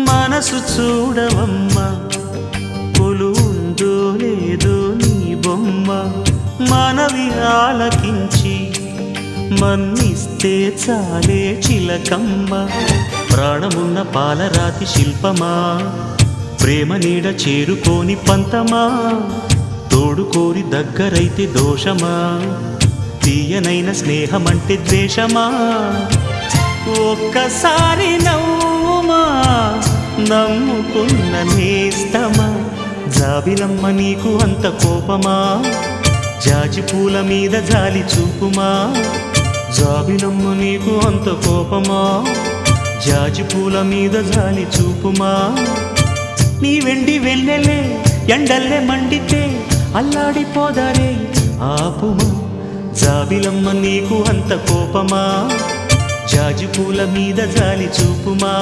మనసు చూడవమ్మా కొలువుందో లేదో నీ బొమ్మ మనవి ఆలకించి మన్నిస్తే చాలే చిలకమ్మ ప్రాణమున్న పాలరాతి శిల్పమా ప్రేమ నీడ చేరుకోని పంతమా తోడుకోరి దగ్గరైతే దోషమా తీయనైన స్నేహమంటే ద్వేషమా ఒక్కసారి నవ్వుమా నమ్ముకున్న నేస్తమా జాబిలమ్మ నీకు అంత కోపమా జాజి పూల మీద జాలి చూపుమా జాబిలమ్మ నీకు అంత కోపమా జాజి పూల మీద జాలి చూపుమా నీ వెండి వెన్నెలే ఎండల్లే మండితే అల్లాడిపోదారే ఆపుమా జాబిలమ్మ నీకు అంత కోపమా జాజి పూల మీద జాలి చూపుమా